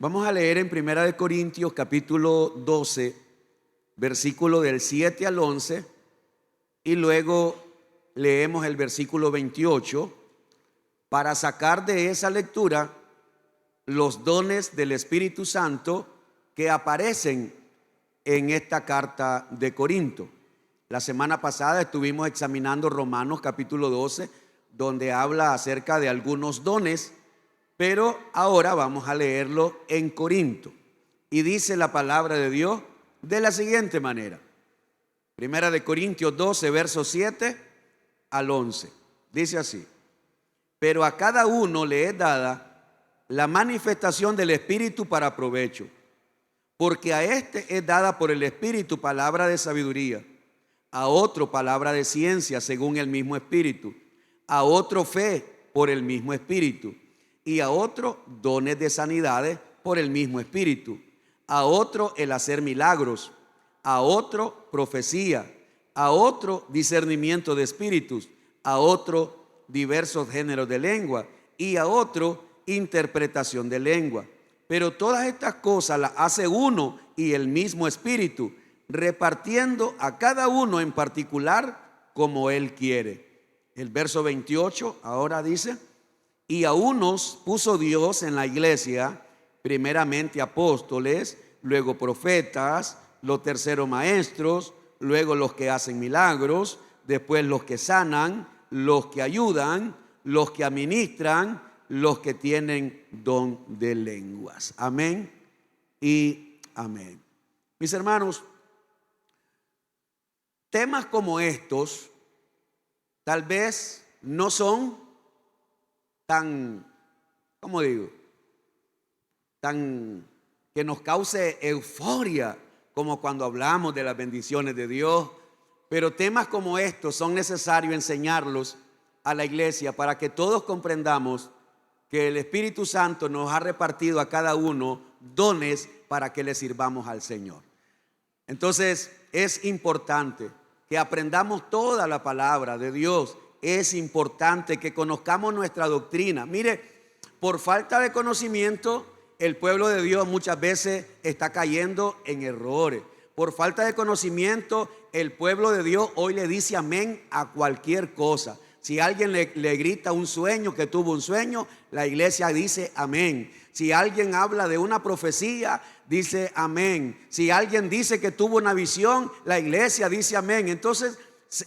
Vamos a leer en Primera de Corintios capítulo 12, versículo del 7 al 11, y luego leemos el versículo 28 para sacar de esa lectura los dones del Espíritu Santo que aparecen en esta carta de Corinto. La semana pasada estuvimos examinando Romanos capítulo 12, donde habla acerca de algunos dones, pero ahora vamos a leerlo en Corinto. Y dice la palabra de Dios de la siguiente manera. Primera de Corintios 12, versos 7 al 11. Dice así: pero a cada uno le es dada la manifestación del Espíritu para provecho, porque a este es dada por el Espíritu palabra de sabiduría, a otro palabra de ciencia según el mismo Espíritu, a otro fe por el mismo Espíritu, y a otro dones de sanidades por el mismo Espíritu, a otro el hacer milagros, a otro profecía, a otro discernimiento de espíritus, a otro diversos géneros de lengua y a otro interpretación de lengua. Pero todas estas cosas las hace uno y el mismo Espíritu, repartiendo a cada uno en particular como Él quiere. El verso 28 ahora dice: y a unos puso Dios en la iglesia, primeramente apóstoles, luego profetas, los terceros maestros, luego los que hacen milagros, después los que sanan, los que ayudan, los que administran, los que tienen don de lenguas. Amén y amén. Mis hermanos, temas como estos tal vez no son tan, ¿cómo digo?, tan que nos cause euforia como cuando hablamos de las bendiciones de Dios. Pero temas como estos son necesarios enseñarlos a la iglesia para que todos comprendamos que el Espíritu Santo nos ha repartido a cada uno dones para que le sirvamos al Señor. Entonces es importante que aprendamos toda la palabra de Dios. Es importante que conozcamos nuestra doctrina. Mire, por falta de conocimiento, el pueblo de Dios muchas veces está cayendo en errores. Por falta de conocimiento, el pueblo de Dios hoy le dice amén a cualquier cosa. Si alguien le grita un sueño, que tuvo un sueño, la iglesia dice amén. Si alguien habla de una profecía, dice amén. Si alguien dice que tuvo una visión, la iglesia dice amén. Entonces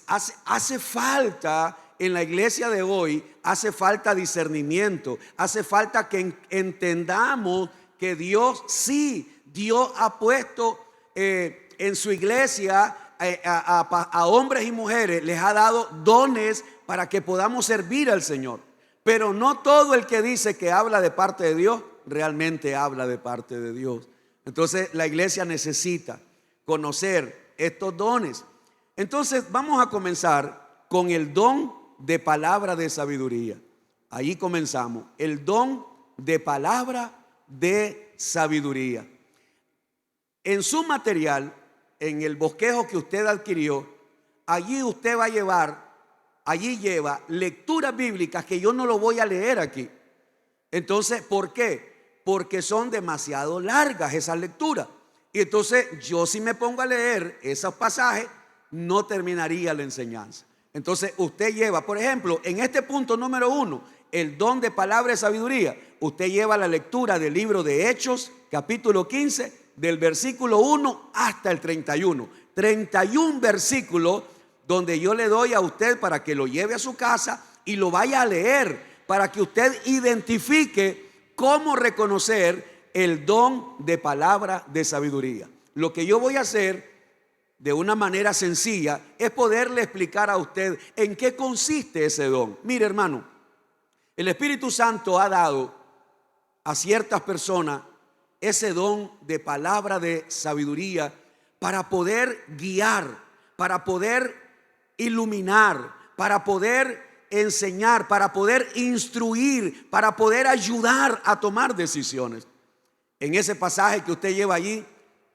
hace falta en la iglesia de hoy, hace falta discernimiento, hace falta que entendamos que Dios ha puesto en su iglesia a hombres y mujeres, les ha dado dones para que podamos servir al Señor. Pero no todo el que dice que habla de parte de Dios, realmente habla de parte de Dios. Entonces la iglesia necesita conocer estos dones. Entonces vamos a comenzar con el don de palabra de sabiduría. Ahí comenzamos, el don de palabra de sabiduría. En su material, en el bosquejo que usted adquirió, allí usted va a llevar, allí lleva lecturas bíblicas que yo no lo voy a leer aquí. Entonces, ¿por qué? Porque son demasiado largas esas lecturas. Y entonces yo, si me pongo a leer esos pasajes, no terminaría la enseñanza. Entonces usted lleva, por ejemplo, en este punto número 1, el don de palabra de sabiduría, usted lleva la lectura del libro de Hechos, capítulo 15, del versículo 1 hasta el 31. 31 versículos donde yo le doy a usted para que lo lleve a su casa y lo vaya a leer, para que usted identifique cómo reconocer el don de palabra de sabiduría. Lo que yo voy a hacer de una manera sencilla es poderle explicar a usted en qué consiste ese don. Mire, hermano, el Espíritu Santo ha dado a ciertas personas ese don de palabra de sabiduría para poder guiar, para poder iluminar, para poder enseñar, para poder instruir, para poder ayudar a tomar decisiones. En ese pasaje que usted lleva allí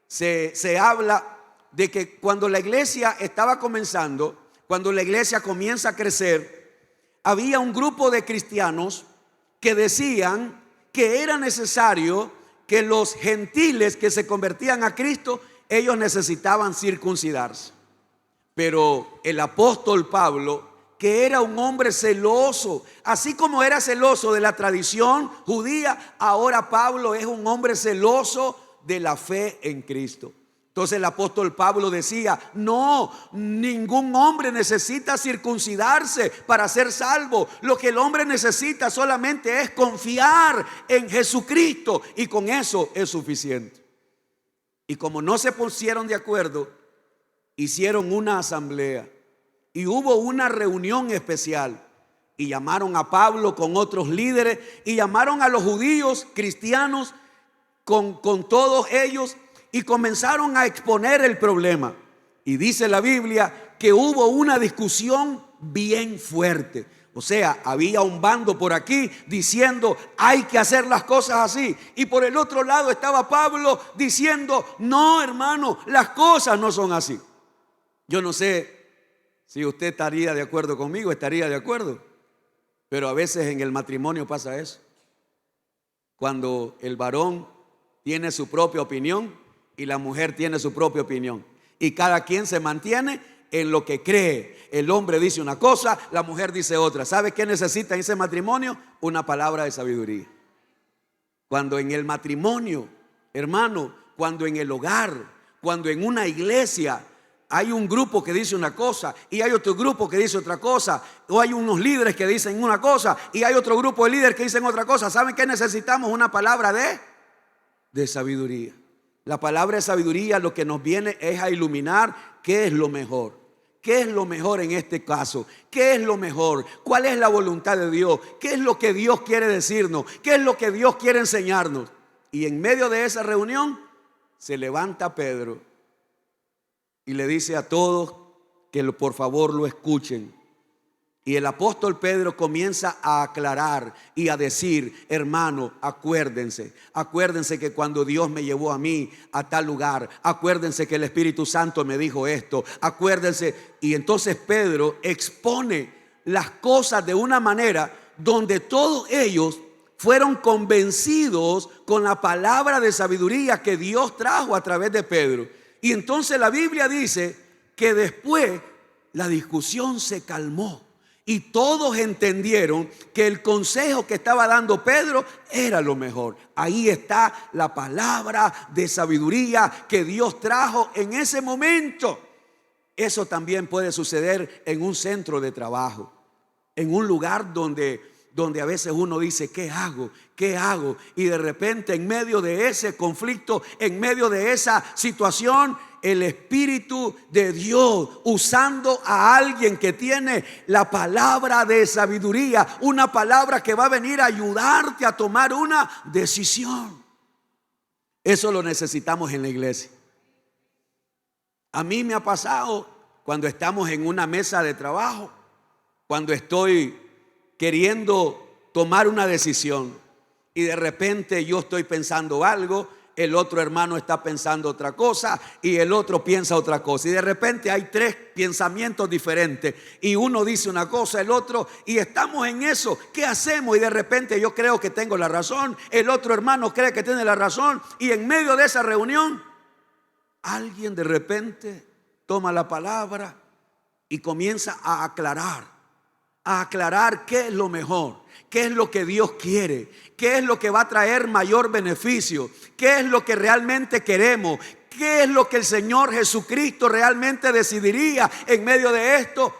se habla de que cuando la iglesia estaba comenzando, cuando la iglesia comienza a crecer, había un grupo de cristianos que decían que era necesario que los gentiles que se convertían a Cristo, ellos necesitaban circuncidarse. Pero el apóstol Pablo, que era un hombre celoso, así como era celoso de la tradición judía, ahora Pablo es un hombre celoso de la fe en Cristo. Entonces el apóstol Pablo decía: no, ningún hombre necesita circuncidarse para ser salvo. Lo que el hombre necesita solamente es confiar en Jesucristo, y con eso es suficiente. Y como no se pusieron de acuerdo, hicieron una asamblea y hubo una reunión especial, y llamaron a Pablo con otros líderes y llamaron a los judíos cristianos con todos ellos, y comenzaron a exponer el problema. Y dice la Biblia que hubo una discusión bien fuerte. O sea, había un bando por aquí diciendo: hay que hacer las cosas así. Y por el otro lado estaba Pablo diciendo: no, hermano, las cosas no son así. Yo no sé si usted estaría de acuerdo conmigo, estaría de acuerdo. Pero a veces en el matrimonio pasa eso. Cuando el varón tiene su propia opinión y la mujer tiene su propia opinión, y cada quien se mantiene en lo que cree. El hombre dice una cosa, la mujer dice otra. ¿Sabe qué necesita en ese matrimonio? Una palabra de sabiduría. Cuando en el matrimonio, hermano, cuando en el hogar, cuando en una iglesia hay un grupo que dice una cosa y hay otro grupo que dice otra cosa, o hay unos líderes que dicen una cosa y hay otro grupo de líderes que dicen otra cosa, ¿saben qué necesitamos? Una palabra de sabiduría. La palabra de sabiduría lo que nos viene es a iluminar qué es lo mejor. ¿Qué es lo mejor en este caso? ¿Qué es lo mejor? ¿Cuál es la voluntad de Dios? ¿Qué es lo que Dios quiere decirnos? ¿Qué es lo que Dios quiere enseñarnos? Y en medio de esa reunión se levanta Pedro y le dice a todos que por favor lo escuchen. Y el apóstol Pedro comienza a aclarar y a decir: hermano, acuérdense que cuando Dios me llevó a mí a tal lugar, acuérdense que el Espíritu Santo me dijo esto, acuérdense. Y entonces Pedro expone las cosas de una manera donde todos ellos fueron convencidos con la palabra de sabiduría que Dios trajo a través de Pedro. Y entonces la Biblia dice que después la discusión se calmó y todos entendieron que el consejo que estaba dando Pedro era lo mejor. Ahí está la palabra de sabiduría que Dios trajo en ese momento. Eso también puede suceder en un centro de trabajo, en un lugar donde a veces uno dice: ¿qué hago? ¿Qué hago? Y de repente en medio de ese conflicto, en medio de esa situación, el Espíritu de Dios, usando a alguien que tiene la palabra de sabiduría, una palabra que va a venir a ayudarte a tomar una decisión. Eso lo necesitamos en la iglesia. A mí me ha pasado cuando estamos en una mesa de trabajo, cuando estoy queriendo tomar una decisión y de repente yo estoy pensando algo, el otro hermano está pensando otra cosa y el otro piensa otra cosa, y de repente hay tres pensamientos diferentes y uno dice una cosa, el otro, y estamos en eso. ¿Qué hacemos? Y de repente yo creo que tengo la razón, el otro hermano cree que tiene la razón, y en medio de esa reunión alguien de repente toma la palabra y comienza a aclarar qué es lo mejor, qué es lo que Dios quiere, qué es lo que va a traer mayor beneficio, qué es lo que realmente queremos, qué es lo que el Señor Jesucristo realmente decidiría en medio de esto.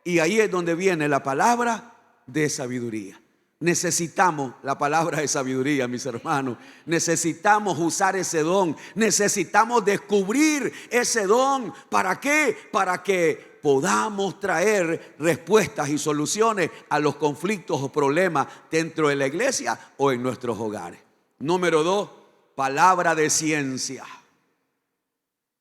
Y ahí es donde viene la palabra de sabiduría. Necesitamos la palabra de sabiduría, mis hermanos. Necesitamos usar ese don. Necesitamos descubrir ese don. ¿Para qué? Para que podamos traer respuestas y soluciones a los conflictos o problemas dentro de la iglesia o en nuestros hogares. Número 2, palabra de ciencia.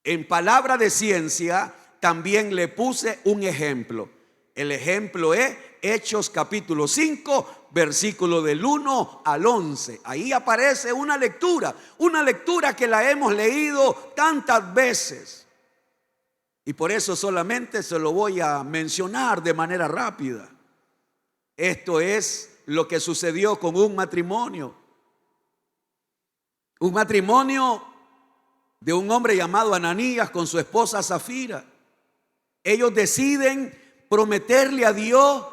En palabra de ciencia también le puse un ejemplo. El ejemplo es Hechos capítulo 5, versículo del 1 al 11. Ahí aparece una lectura que la hemos leído tantas veces. Y por eso solamente se lo voy a mencionar de manera rápida. Esto es lo que sucedió con un matrimonio. Un matrimonio de un hombre llamado Ananías con su esposa Zafira. Ellos deciden prometerle a Dios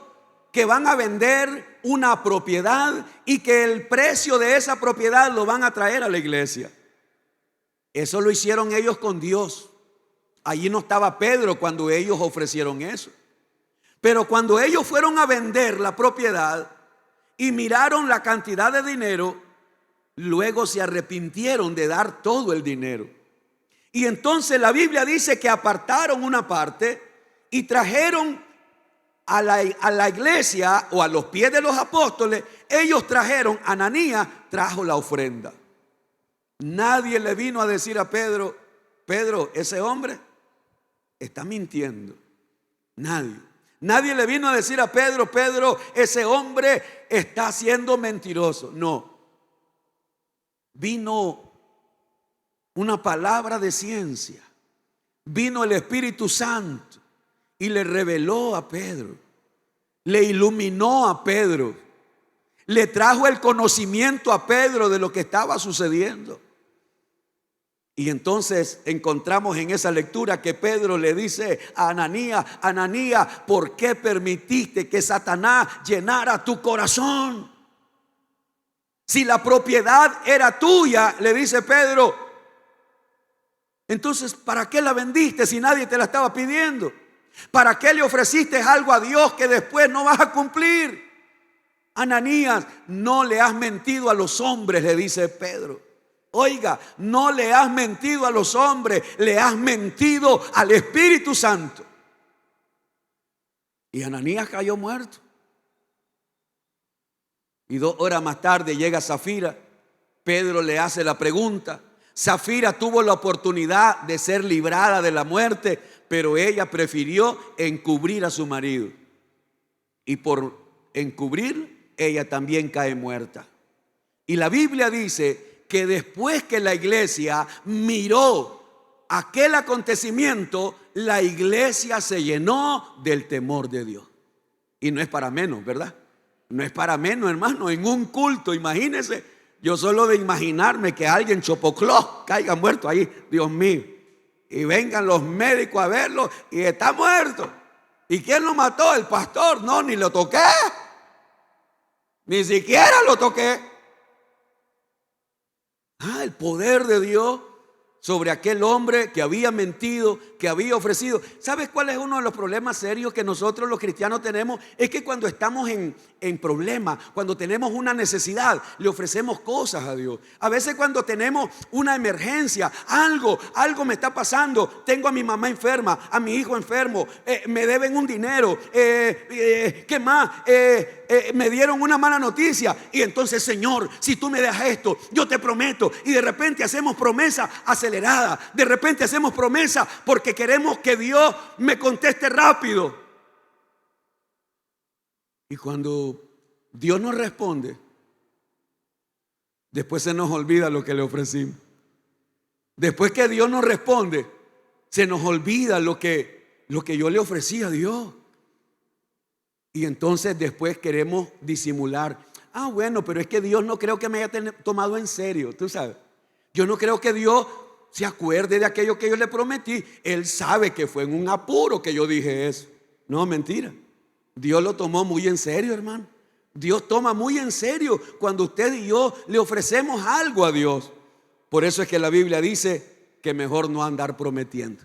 que van a vender una propiedad y que el precio de esa propiedad lo van a traer a la iglesia. Eso lo hicieron ellos con Dios. Allí no estaba Pedro cuando ellos ofrecieron eso. Pero cuando ellos fueron a vender la propiedad y miraron la cantidad de dinero, luego se arrepintieron de dar todo el dinero. Y entonces la Biblia dice que apartaron una parte y trajeron a la iglesia o a los pies de los apóstoles. Ellos trajeron, Ananías trajo la ofrenda. Nadie le vino a decir a Pedro: Pedro, ese hombre está mintiendo. Nadie le vino a decir a Pedro: Pedro, ese hombre está siendo mentiroso. No. Vino una palabra de ciencia. Vino el Espíritu Santo y le reveló a Pedro. Le iluminó a Pedro. Le trajo el conocimiento a Pedro de lo que estaba sucediendo. Y entonces encontramos en esa lectura que Pedro le dice a Ananías: Ananías, ¿por qué permitiste que Satanás llenara tu corazón? Si la propiedad era tuya, le dice Pedro, entonces ¿para qué la vendiste si nadie te la estaba pidiendo? ¿Para qué le ofreciste algo a Dios que después no vas a cumplir? Ananías, no le has mentido a los hombres, le dice Pedro. Oiga, no le has mentido a los hombres, le has mentido al Espíritu Santo. Y Ananías cayó muerto. Y 2 horas más tarde llega Zafira. Pedro le hace la pregunta. Zafira tuvo la oportunidad de ser librada de la muerte, pero ella prefirió encubrir a su marido. Y por encubrir, ella también cae muerta. Y la Biblia dice que después que la iglesia miró aquel acontecimiento, la iglesia se llenó del temor de Dios. Y no es para menos, ¿verdad? No es para menos, hermano. En un culto, imagínense, yo solo de imaginarme que alguien chopocló caiga muerto ahí, Dios mío, y vengan los médicos a verlo y está muerto. ¿Y quién lo mató? El pastor. No, ni lo toqué, ni siquiera lo toqué. El poder de Dios sobre aquel hombre que había mentido, que había ofrecido. ¿Sabes cuál es uno de los problemas serios que nosotros los cristianos tenemos? Es que cuando estamos en problemas, cuando tenemos una necesidad, le ofrecemos cosas a Dios. A veces cuando tenemos una emergencia, algo me está pasando, tengo a mi mamá enferma, a mi hijo enfermo, me deben un dinero, ¿qué más? Me dieron una mala noticia y entonces, Señor, si tú me das esto, yo te prometo. Y de repente hacemos promesa acelerada, de repente hacemos promesa porque queremos que Dios me conteste rápido. Y cuando Dios nos responde, después se nos olvida lo que le ofrecimos. Después que Dios nos responde, se nos olvida lo que yo le ofrecí a Dios. Y entonces después queremos disimular. Bueno, pero es que Dios no creo que me haya tomado en serio, tú sabes. Yo no creo que Dios se acuerde de aquello que yo le prometí. Él sabe que fue en un apuro que yo dije eso. No, mentira. Dios lo tomó muy en serio, hermano. Dios toma muy en serio cuando usted y yo le ofrecemos algo a Dios. Por eso es que la Biblia dice que mejor no andar prometiendo.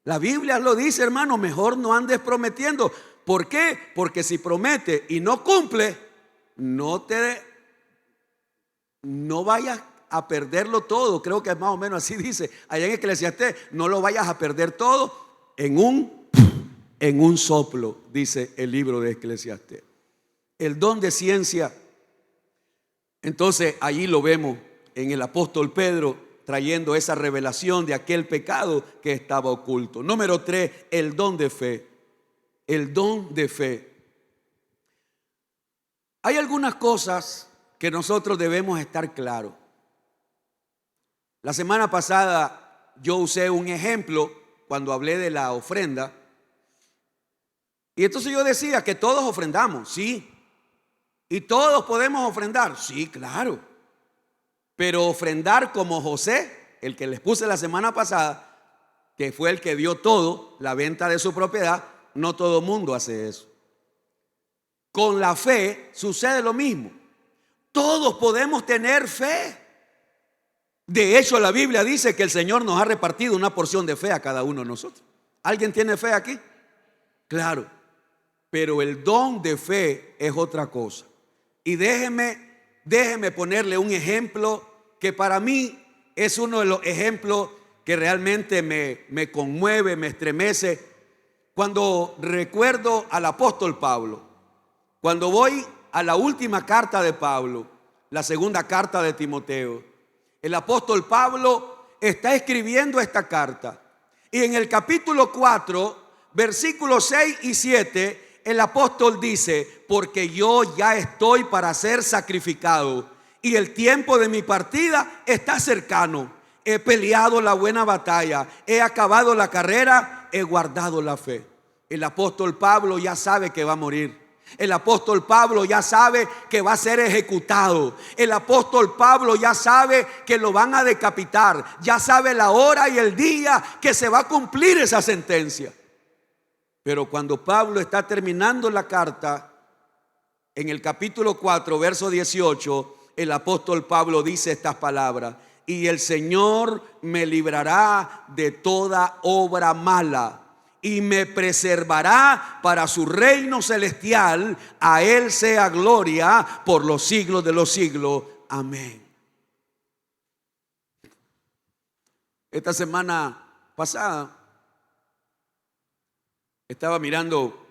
La Biblia lo dice, hermano, mejor no andes prometiendo. ¿Por qué? Porque si promete y no cumple, no vayas a perderlo todo. Creo que es más o menos así dice allá en Eclesiastés. No lo vayas a perder todo en un soplo, dice el libro de Eclesiastés. El don de ciencia, entonces allí lo vemos en el apóstol Pedro trayendo esa revelación de aquel pecado que estaba oculto. Número 3, el don de fe. El don de fe. Hay algunas cosas que nosotros debemos estar claros. La semana pasada yo usé un ejemplo cuando hablé de la ofrenda. Y entonces yo decía que todos ofrendamos, sí. Y todos podemos ofrendar, sí, claro. Pero ofrendar como José, el que les puse la semana pasada, que fue el que dio todo, la venta de su propiedad, no todo mundo hace eso. Con la fe sucede lo mismo. Todos podemos tener fe. De hecho, la Biblia dice que el Señor nos ha repartido una porción de fe a cada uno de nosotros. ¿Alguien tiene fe aquí? Claro. Pero el don de fe es otra cosa. Y déjeme ponerle un ejemplo que para mí es uno de los ejemplos que realmente me conmueve, me estremece. Cuando recuerdo al apóstol Pablo, cuando voy a la última carta de Pablo, la segunda carta de Timoteo, el apóstol Pablo está escribiendo esta carta. Y en el capítulo 4, versículos 6 y 7, el apóstol dice: porque yo ya estoy para ser sacrificado y el tiempo de mi partida está cercano. He peleado la buena batalla, he acabado la carrera, he guardado la fe. El apóstol Pablo ya sabe que va a morir. El apóstol Pablo ya sabe que va a ser ejecutado. El apóstol Pablo ya sabe que lo van a decapitar. Ya sabe la hora y el día que se va a cumplir esa sentencia. Pero cuando Pablo está terminando la carta, en el capítulo 4, verso 18, el apóstol Pablo dice estas palabras: y el Señor me librará de toda obra mala y me preservará para su reino celestial. A Él sea gloria por los siglos de los siglos. Amén. Esta semana pasada estaba mirando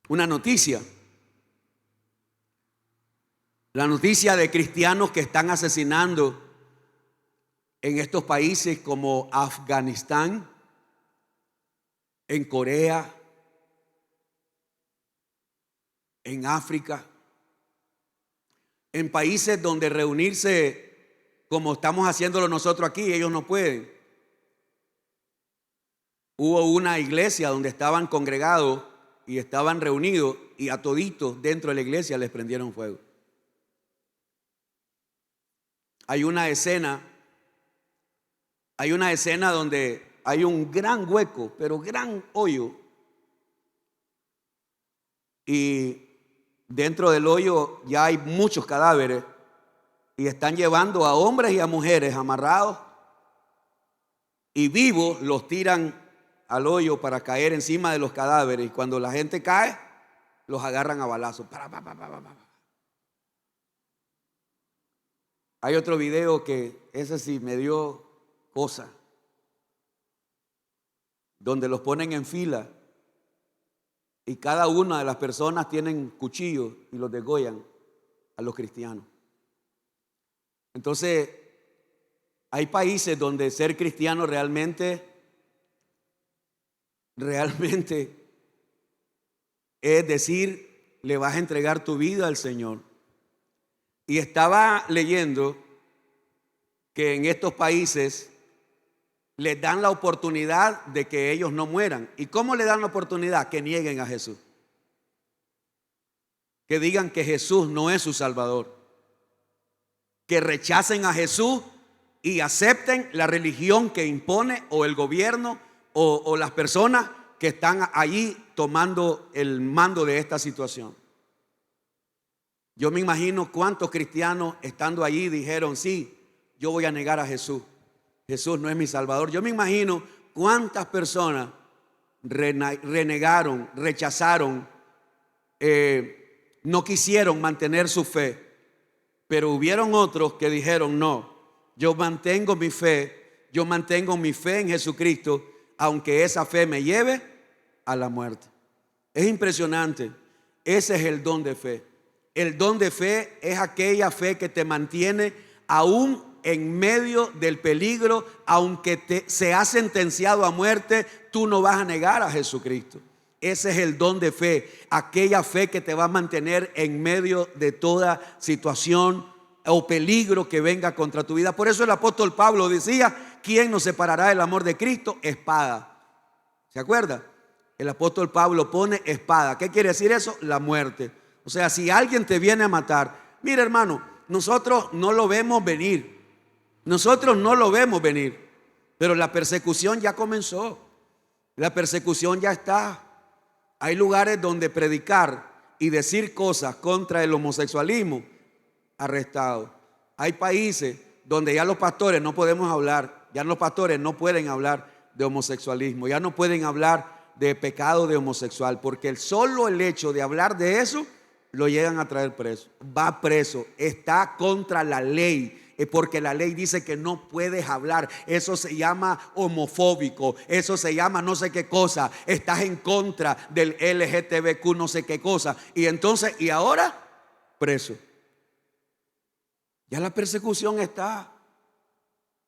una noticia. La noticia de cristianos que están asesinando en estos países como Afganistán, en Corea, en África, en países donde reunirse como estamos haciéndolo nosotros aquí, ellos no pueden. Hubo una iglesia donde estaban congregados y estaban reunidos, y a toditos dentro de la iglesia les prendieron fuego. Hay una escena donde hay un gran hueco, pero gran hoyo. Y dentro del hoyo ya hay muchos cadáveres. Y están llevando a hombres y a mujeres amarrados. Y vivos los tiran al hoyo para caer encima de los cadáveres. Y cuando la gente cae, los agarran a balazos. Hay otro video que ese sí me dio cosa, donde los ponen en fila y cada una de las personas tienen cuchillos y los degollan a los cristianos. Entonces, hay países donde ser cristiano realmente es decir, le vas a entregar tu vida al Señor. Y estaba leyendo que en estos países les dan la oportunidad de que ellos no mueran. ¿Y cómo le dan la oportunidad? Que nieguen a Jesús. Que digan que Jesús no es su Salvador. Que rechacen a Jesús y acepten la religión que impone o el gobierno o las personas que están allí tomando el mando de esta situación. Yo me imagino cuántos cristianos estando allí dijeron: sí, yo voy a negar a Jesús. Jesús no es mi Salvador. Yo me imagino cuántas personas renegaron, rechazaron, no quisieron mantener su fe. Pero hubieron otros que dijeron: no, yo mantengo mi fe, yo mantengo mi fe en Jesucristo, aunque esa fe me lleve a la muerte. Es impresionante. Ese es el don de fe. El don de fe es aquella fe que te mantiene aún en medio del peligro. Aunque se ha sentenciado a muerte, tú no vas a negar a Jesucristo. Ese es el don de fe, aquella fe que te va a mantener en medio de toda situación o peligro que venga contra tu vida. Por eso el apóstol Pablo decía: ¿quién nos separará del amor de Cristo? Espada. ¿Se acuerda? El apóstol Pablo pone espada. ¿Qué quiere decir eso? La muerte. O sea, si alguien te viene a matar, mira, hermano, nosotros no lo vemos venir. Nosotros no lo vemos venir. Pero la persecución ya comenzó. La persecución ya está. Hay lugares donde predicar y decir cosas contra el homosexualismo, arrestado. Hay países donde ya los pastores no podemos hablar. Ya los pastores no pueden hablar de homosexualismo. Ya no pueden hablar de pecado de homosexual. Porque solo el hecho de hablar de eso lo llegan a traer preso. Va preso. Está contra la ley. Porque la ley dice que no puedes hablar. Eso se llama homofóbico. Eso se llama no sé qué cosa. Estás en contra del LGTBQ no sé qué cosa. Y entonces, ¿y ahora? Preso. Ya la persecución está.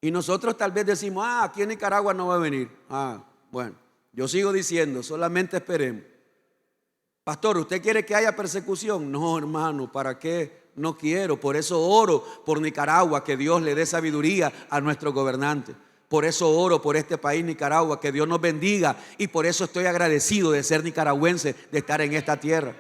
Y nosotros tal vez decimos, aquí en Nicaragua no va a venir. Bueno, yo sigo diciendo, solamente esperemos. Pastor, ¿usted quiere que haya persecución? No, hermano, ¿para qué? No quiero. Por eso oro por Nicaragua, que Dios le dé sabiduría a nuestro gobernante. Por eso oro por este país, Nicaragua, que Dios nos bendiga. Y por eso estoy agradecido de ser nicaragüense, de estar en esta tierra.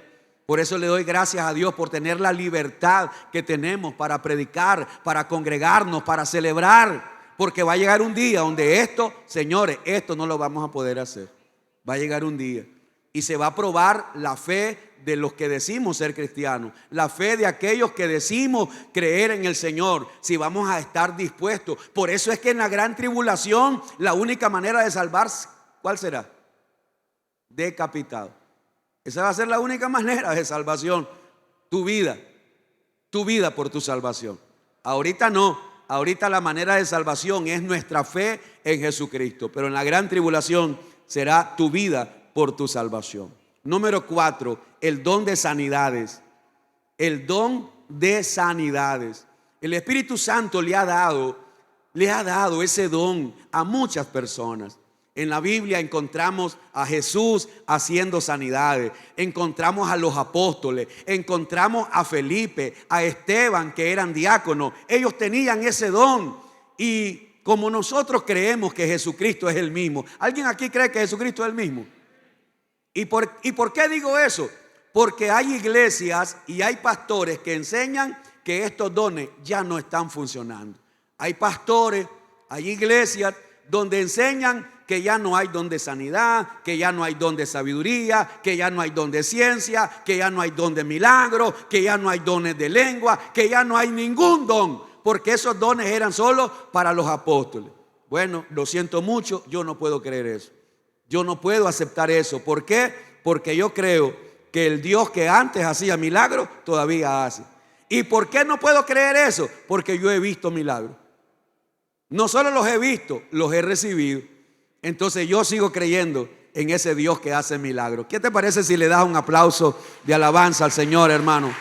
Por eso le doy gracias a Dios por tener la libertad que tenemos para predicar, para congregarnos, para celebrar. Porque va a llegar un día donde esto, señores, esto no lo vamos a poder hacer. Va a llegar un día y se va a probar la fe de los que decimos ser cristianos, la fe de aquellos que decimos creer en el Señor, si vamos a estar dispuestos. Por eso es que en la gran tribulación la única manera de salvarse, ¿cuál será? Decapitado. Esa va a ser la única manera de salvación. Tu vida por tu salvación. Ahorita no, ahorita la manera de salvación es nuestra fe en Jesucristo, pero en la gran tribulación será tu vida por tu salvación. Número 4, el don de sanidades. El don de sanidades. El Espíritu Santo le ha dado ese don a muchas personas. En la Biblia encontramos a Jesús haciendo sanidades. Encontramos a los apóstoles. Encontramos a Felipe, a Esteban, que eran diáconos. Ellos tenían ese don. Y como nosotros creemos que Jesucristo es el mismo. ¿Alguien aquí cree que Jesucristo es el mismo? ¿Y por qué digo eso? Porque hay iglesias y hay pastores que enseñan que estos dones ya no están funcionando. Hay pastores, hay iglesias donde enseñan que ya no hay don de sanidad, que ya no hay don de sabiduría, que ya no hay don de ciencia, que ya no hay don de milagro, que ya no hay dones de lengua, que ya no hay ningún don, porque esos dones eran solo para los apóstoles. Bueno, lo siento mucho, yo no puedo creer eso. Yo no puedo aceptar eso. ¿Por qué? Porque yo creo que el Dios que antes hacía milagros todavía hace. ¿Y por qué no puedo creer eso? Porque yo he visto milagros. No solo los he visto, los he recibido. Entonces yo sigo creyendo en ese Dios que hace milagros. ¿Qué te parece si le das un aplauso de alabanza al Señor, hermano?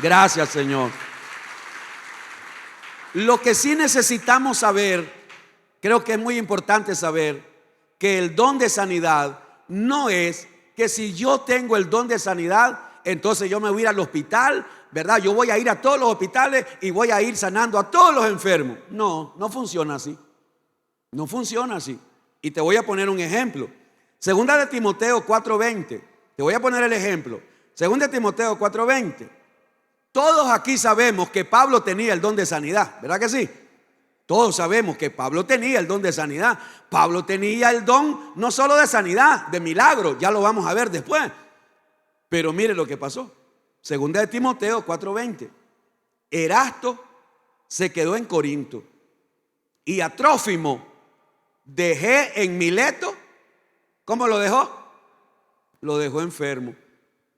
Gracias, Señor. Lo que sí necesitamos saber, creo que es muy importante saber, que el don de sanidad no es que si yo tengo el don de sanidad, entonces yo me voy a ir al hospital, ¿verdad? Yo voy a ir a todos los hospitales y voy a ir sanando a todos los enfermos. No, no funciona así. No funciona así. Y te voy a poner un ejemplo. Segunda de Timoteo 4:20. Te voy a poner el ejemplo. Segunda de Timoteo 4:20. Todos aquí sabemos que Pablo tenía el don de sanidad, ¿verdad que sí? Todos sabemos que Pablo tenía el don de sanidad. Pablo tenía el don no solo de sanidad, de milagro, ya lo vamos a ver después. Pero mire lo que pasó. Segunda de Timoteo 4:20. Erasto se quedó en Corinto y a Trófimo dejé en Mileto. ¿Cómo lo dejó? Lo dejó enfermo.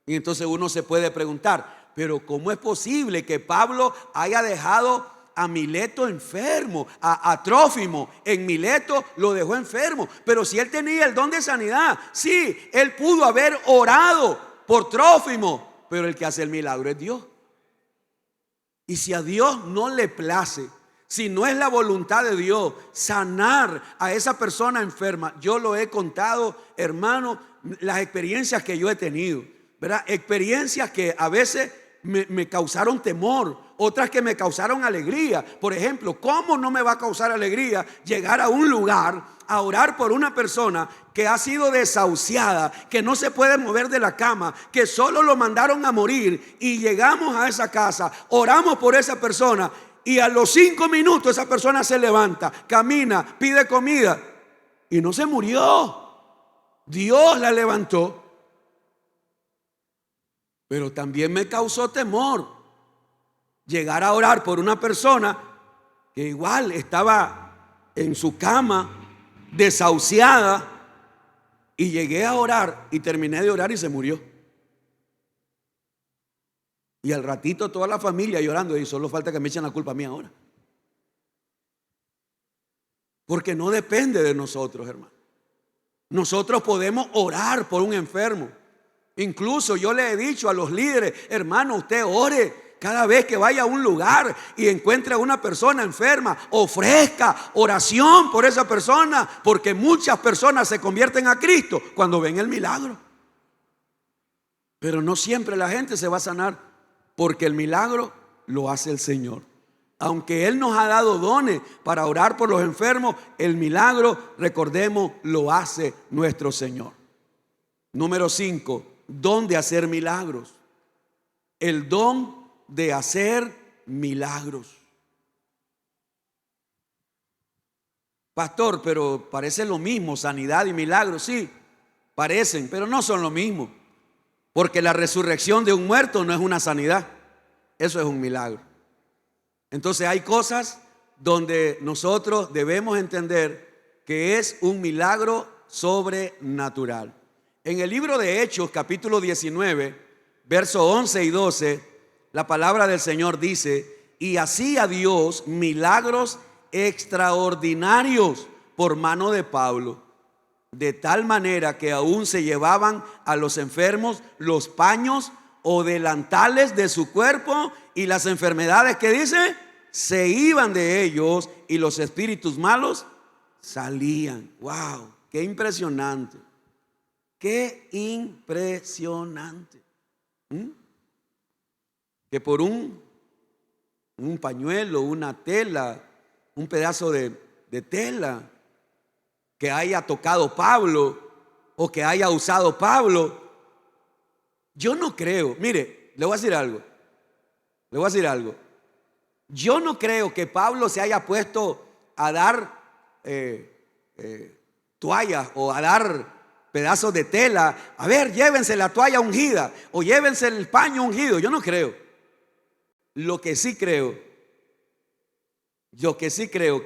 Y entonces uno se puede preguntar, pero ¿cómo es posible que Pablo haya dejado a Mileto enfermo, a Trófimo en Mileto lo dejó enfermo? Pero si él tenía el don de sanidad, sí, él pudo haber orado por Trófimo, pero el que hace el milagro es Dios. Y si a Dios no le place, si no es la voluntad de Dios sanar a esa persona enferma, yo lo he contado, hermano, las experiencias que yo he tenido, ¿verdad? Experiencias que a veces me causaron temor otras que me causaron alegría. Por ejemplo, ¿cómo no me va a causar alegría llegar a un lugar a orar por una persona que ha sido desahuciada, que no se puede mover de la cama, que solo lo mandaron a morir, y llegamos a esa casa, oramos por esa persona y a los 5 minutos esa persona se levanta, camina, pide comida y no se murió? Dios la levantó. Pero también me causó temor llegar a orar por una persona que igual estaba en su cama, desahuciada, y llegué a orar y terminé de orar y se murió. Y al ratito toda la familia llorando, y solo falta que me echen la culpa a mí ahora. Porque no depende de nosotros, hermano. Nosotros podemos orar por un enfermo. Incluso yo le he dicho a los líderes: hermano, usted ore cada vez que vaya a un lugar y encuentre a una persona enferma, ofrezca oración por esa persona, porque muchas personas se convierten a Cristo cuando ven el milagro. Pero no siempre la gente se va a sanar, porque el milagro lo hace el Señor. Aunque Él nos ha dado dones para orar por los enfermos, el milagro, recordemos, lo hace nuestro Señor. Número 5, don de hacer milagros. El don de hacer milagros. Pastor, pero parece lo mismo, sanidad y milagros. Sí, parecen, pero no son lo mismo. Porque la resurrección de un muerto no es una sanidad, eso es un milagro. Entonces hay cosas donde nosotros debemos entender que es un milagro sobrenatural. En el libro de Hechos, capítulo 19, versos 11 y 12, la palabra del Señor dice: y hacía Dios milagros extraordinarios por mano de Pablo, de tal manera que aún se llevaban a los enfermos los paños o delantales de su cuerpo, y las enfermedades, que dice, se iban de ellos, y los espíritus malos salían. ¡Wow! ¡Qué impresionante! ¡Qué impresionante! Que por un pañuelo, una tela, un pedazo de tela que haya tocado Pablo o que haya usado Pablo, yo no creo. Mire, le voy a decir algo. Yo no creo que Pablo se haya puesto a dar toallas o a dar pedazos de tela. A ver, llévense la toalla ungida o llévense el paño ungido. Yo no creo. Lo que sí creo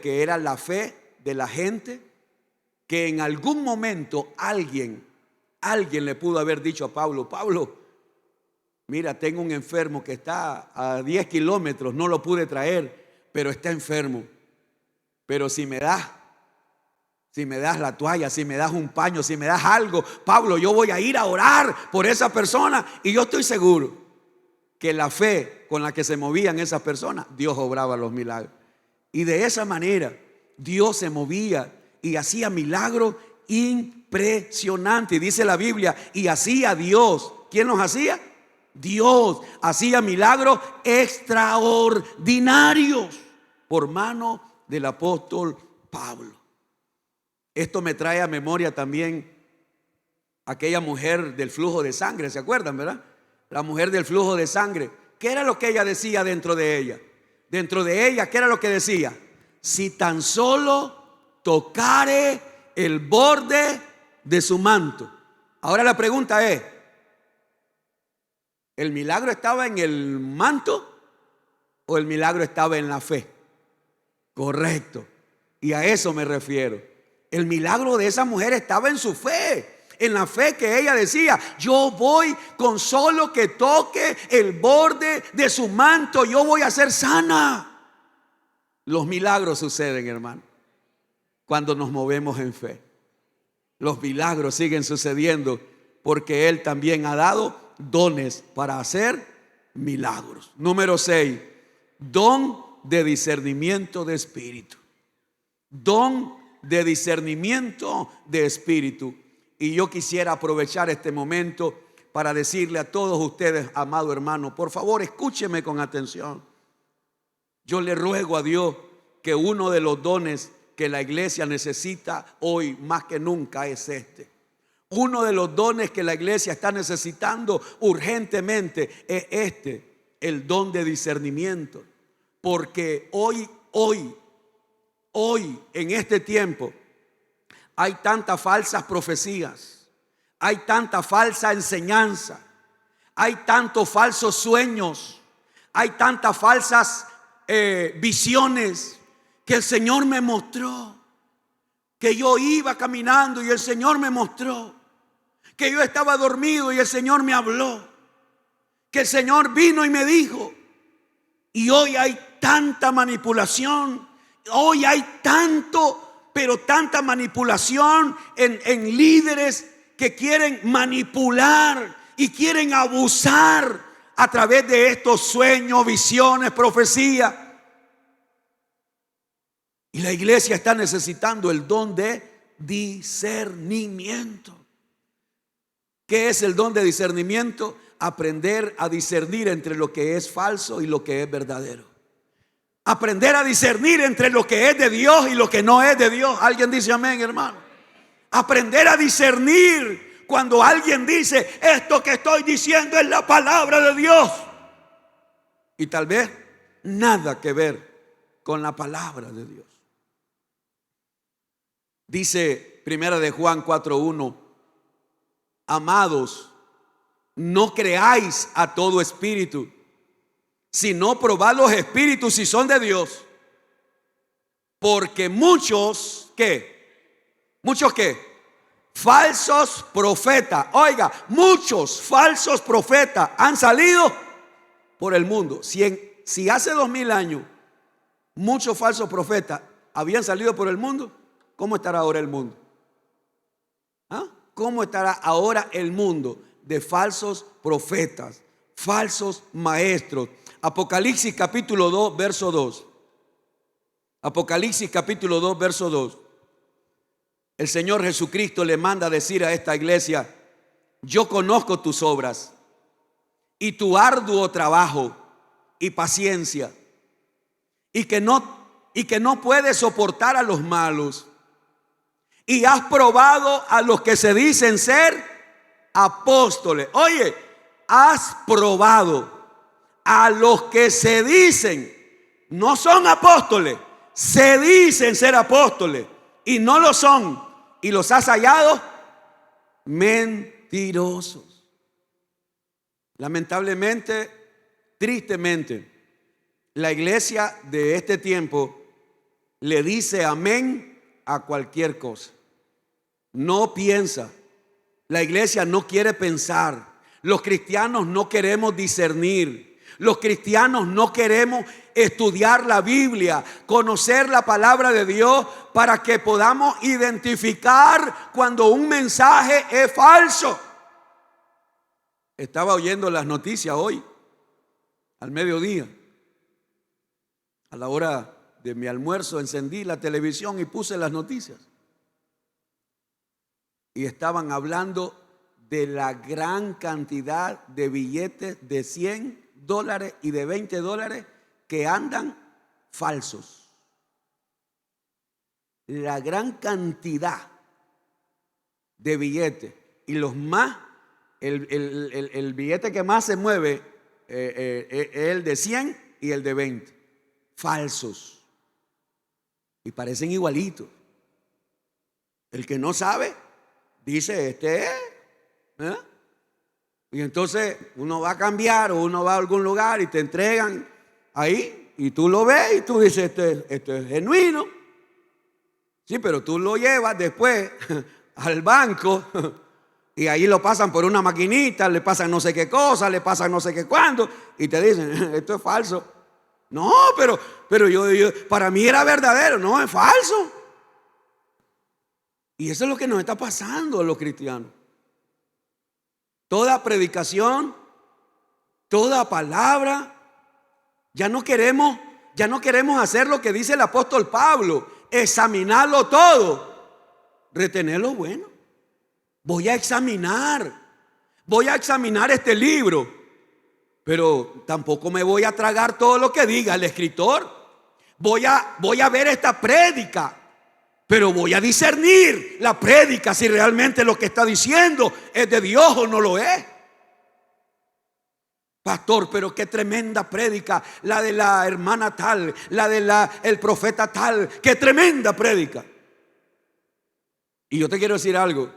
que era la fe de la gente, que en algún momento alguien le pudo haber dicho a Pablo: Pablo, mira, tengo un enfermo que está a 10 kilómetros, no lo pude traer, pero está enfermo. Pero si me das la toalla, si me das un paño, si me das algo, Pablo, yo voy a ir a orar por esa persona. Y yo estoy seguro que la fe con la que se movían esas personas, Dios obraba los milagros. Y de esa manera Dios se movía y hacía milagros impresionantes. Dice la Biblia: y hacía Dios. ¿Quién los hacía? Dios hacía milagros extraordinarios por mano del apóstol Pablo. Esto me trae a memoria también aquella mujer del flujo de sangre. ¿Se acuerdan, verdad? La mujer del flujo de sangre. ¿Qué era lo que ella decía dentro de ella? Dentro de ella, ¿qué era lo que decía? Si tan solo tocare el borde de su manto. Ahora la pregunta es: ¿el milagro estaba en el manto o el milagro estaba en la fe? Correcto. Y a eso me refiero. El milagro de esa mujer estaba en su fe, en la fe que ella decía: yo voy, con solo que toque el borde de su manto, yo voy a ser sana. Los milagros suceden, hermano, cuando nos movemos en fe. Los milagros siguen sucediendo porque Él también ha dado dones para hacer milagros. Número 6, don de discernimiento de espíritu. Don de discernimiento de espíritu. Y yo quisiera aprovechar este momento para decirle a todos ustedes, amado hermano, por favor, escúcheme con atención. Yo le ruego a Dios que uno de los dones que la iglesia necesita hoy más que nunca es este. Uno de los dones que la iglesia está necesitando urgentemente es este, el don de discernimiento. Porque hoy, en este tiempo, hay tantas falsas profecías, hay tanta falsa enseñanza, hay tantos falsos sueños, hay tantas falsas visiones que el Señor me mostró. Que yo iba caminando y el Señor me mostró. Que yo estaba dormido y el Señor me habló. Que el Señor vino y me dijo. Y hoy hay tanta manipulación. Hoy hay tanta manipulación en líderes que quieren manipular y quieren abusar a través de estos sueños, visiones, profecías. Y la iglesia está necesitando el don de discernimiento. ¿Qué es el don de discernimiento? Aprender a discernir entre lo que es falso y lo que es verdadero. Aprender a discernir entre lo que es de Dios y lo que no es de Dios. ¿Alguien dice amén, hermano? Aprender a discernir cuando alguien dice: esto que estoy diciendo es la palabra de Dios, y tal vez nada que ver con la palabra de Dios. Dice Primera de Juan 4:1: amados, no creáis a todo espíritu, sino probad los espíritus si son de Dios, porque muchos, ¿qué? ¿Muchos qué? Falsos profetas. Oiga, muchos falsos profetas han salido por el mundo. Si hace 2000 años muchos falsos profetas habían salido por el mundo, ¿cómo estará ahora el mundo? ¿Ah? ¿Cómo estará ahora el mundo de falsos profetas, falsos maestros? Apocalipsis capítulo 2, verso 2. Apocalipsis capítulo 2, verso 2. El Señor Jesucristo le manda a decir a esta iglesia: yo conozco tus obras y tu arduo trabajo y paciencia, y que no puedes soportar a los malos, y has probado a los que se dicen ser apóstoles. Oye, has probado a los que se dicen, no son apóstoles, se dicen ser apóstoles y no lo son, y los has hallado mentirosos. Lamentablemente, tristemente, la iglesia de este tiempo le dice amén a cualquier cosa. No piensa. La iglesia no quiere pensar. Los cristianos no queremos discernir. Los cristianos no queremos estudiar la Biblia, conocer la palabra de Dios para que podamos identificar cuando un mensaje es falso. Estaba oyendo las noticias hoy, al mediodía. A la hora de mi almuerzo encendí la televisión y puse las noticias. Y estaban hablando de la gran cantidad de billetes de $100 y de $20 que andan falsos. La gran cantidad de billetes. Y los más, el billete que más se mueve es el de 100 y el de 20. Falsos. Y parecen igualitos. El que no sabe dice: este es. Y entonces uno va a cambiar o uno va a algún lugar y te entregan ahí y tú lo ves y tú dices: esto es genuino. Sí, pero tú lo llevas después al banco y ahí lo pasan por una maquinita, le pasan no sé qué cosa, le pasan no sé qué cuándo y te dicen: esto es falso. No, pero yo para mí era verdadero. No, es falso. Y eso es lo que nos está pasando a los cristianos. Toda predicación, toda palabra, ya no queremos hacer lo que dice el apóstol Pablo: examinarlo todo, retener lo bueno. Voy a examinar este libro, pero tampoco me voy a tragar todo lo que diga el escritor. Voy a ver esta prédica, pero voy a discernir la prédica si realmente lo que está diciendo es de Dios o no lo es. Pastor, pero qué tremenda prédica la de la hermana tal, la de el profeta tal, qué tremenda prédica. Y yo te quiero decir algo: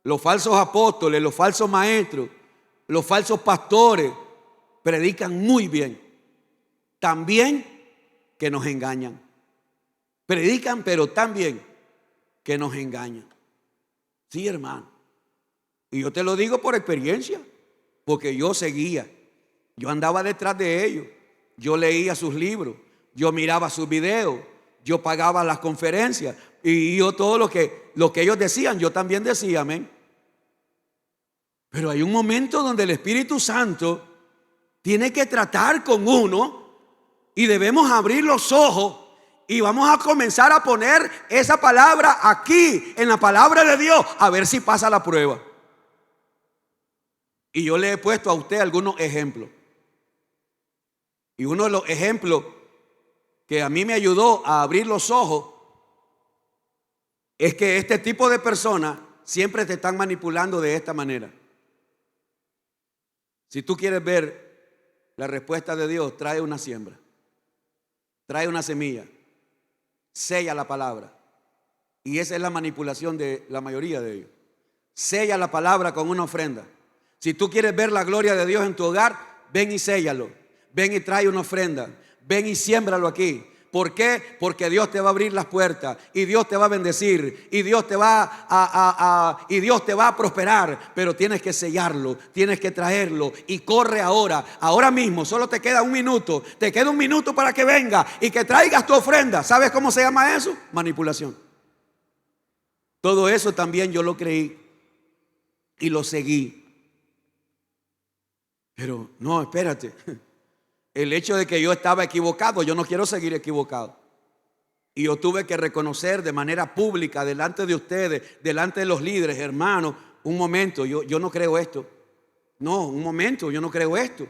los falsos apóstoles, los falsos maestros, los falsos pastores predican muy bien, también que nos engañan. Predican, pero también que nos engañan. Sí, hermano. Y yo te lo digo por experiencia, porque yo seguía, yo andaba detrás de ellos, yo leía sus libros, yo miraba sus videos, yo pagaba las conferencias y yo todo lo que ellos decían, yo también decía, amén. Pero hay un momento donde el Espíritu Santo tiene que tratar con uno y debemos abrir los ojos y vamos a comenzar a poner esa palabra aquí, en la palabra de Dios, a ver si pasa la prueba. Y yo le he puesto a usted algunos ejemplos. Y uno de los ejemplos que a mí me ayudó a abrir los ojos es que este tipo de personas siempre te están manipulando de esta manera. Si tú quieres ver la respuesta de Dios, trae una siembra, trae una semilla, sella la palabra. Y esa es la manipulación de la mayoría de ellos. Sella la palabra con una ofrenda. Si tú quieres ver la gloria de Dios en tu hogar, ven y séllalo. Ven y trae una ofrenda. Ven y siémbralo aquí. ¿Por qué? Porque Dios te va a abrir las puertas y Dios te va a bendecir y Dios te va a prosperar, pero tienes que sellarlo, tienes que traerlo y corre ahora mismo. Solo te queda un minuto, para que venga y que traigas tu ofrenda. ¿Sabes cómo se llama eso? Manipulación. Todo eso también yo lo creí y lo seguí. Pero no, espérate. El hecho de que yo estaba equivocado, yo no quiero seguir equivocado. Y yo tuve que reconocer de manera pública, delante de ustedes, delante de los líderes, hermanos, un momento, yo no creo esto. No, un momento, yo no creo esto.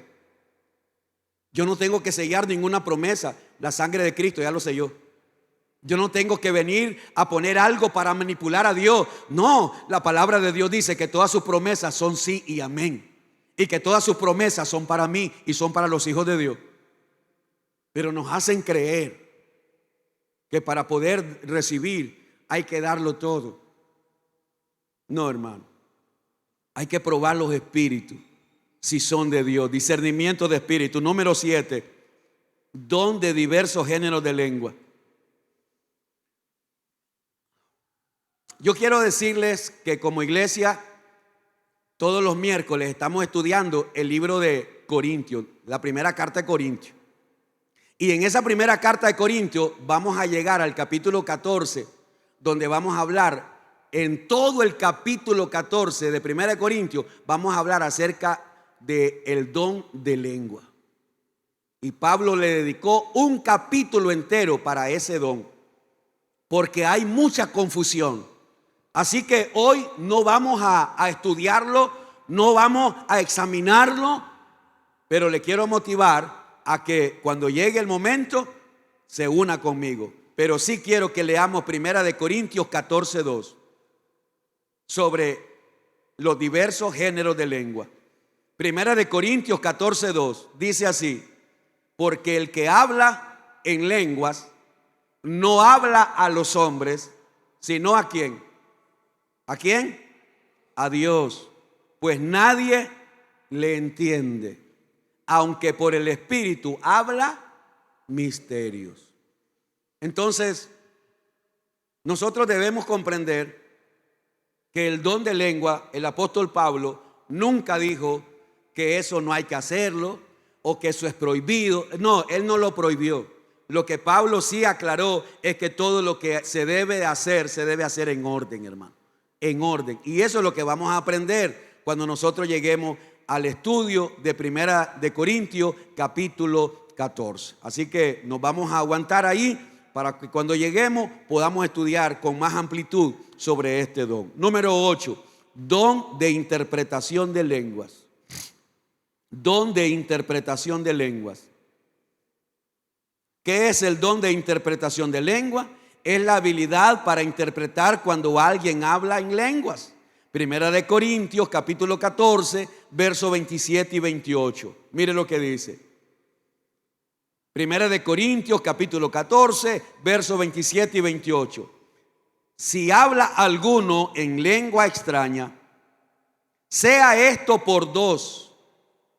Yo no tengo que sellar ninguna promesa. La sangre de Cristo ya lo selló. Yo no tengo que venir a poner algo para manipular a Dios. No, la palabra de Dios dice que todas sus promesas son sí y amén. Y que todas sus promesas son para mí y son para los hijos de Dios. Pero nos hacen creer que para poder recibir hay que darlo todo. No, hermano. Hay que probar los espíritus si son de Dios. Discernimiento de espíritu. Número 7. Don de diversos géneros de lengua. Yo quiero decirles que como iglesia, todos los miércoles estamos estudiando el libro de Corintios, la primera carta de Corintios. Y en esa primera carta de Corintios vamos a llegar al capítulo 14, donde vamos a hablar, en todo el capítulo 14 de primera de Corintios, vamos a hablar acerca del don de lengua. Y Pablo le dedicó un capítulo entero para ese don, porque hay mucha confusión. Así que hoy no vamos a estudiarlo, no vamos a examinarlo, pero le quiero motivar a que cuando llegue el momento se una conmigo. Pero sí quiero que leamos primera de Corintios 14:2 sobre los diversos géneros de lengua. Primera de Corintios 14:2 dice así: porque el que habla en lenguas no habla a los hombres, sino ¿a quién? ¿A quién? A Dios. Pues nadie le entiende, aunque por el Espíritu habla misterios. Entonces, nosotros debemos comprender que el don de lengua, el apóstol Pablo nunca dijo que eso no hay que hacerlo o que eso es prohibido. No, él no lo prohibió. Lo que Pablo sí aclaró es que todo lo que se debe hacer en orden, hermano. En orden. Y eso es lo que vamos a aprender cuando nosotros lleguemos al estudio de primera de Corintios capítulo 14. Así que nos vamos a aguantar ahí para que cuando lleguemos podamos estudiar con más amplitud sobre este don. Número 8, don de interpretación de lenguas. don de interpretación de lenguas. ¿Qué es el don de interpretación de lengua? Es la habilidad para interpretar cuando alguien habla en lenguas. Primera de Corintios, capítulo 14, versos 27 y 28. Mire lo que dice. Primera de Corintios, capítulo 14, versos 27 y 28. Si habla alguno en lengua extraña, sea esto por dos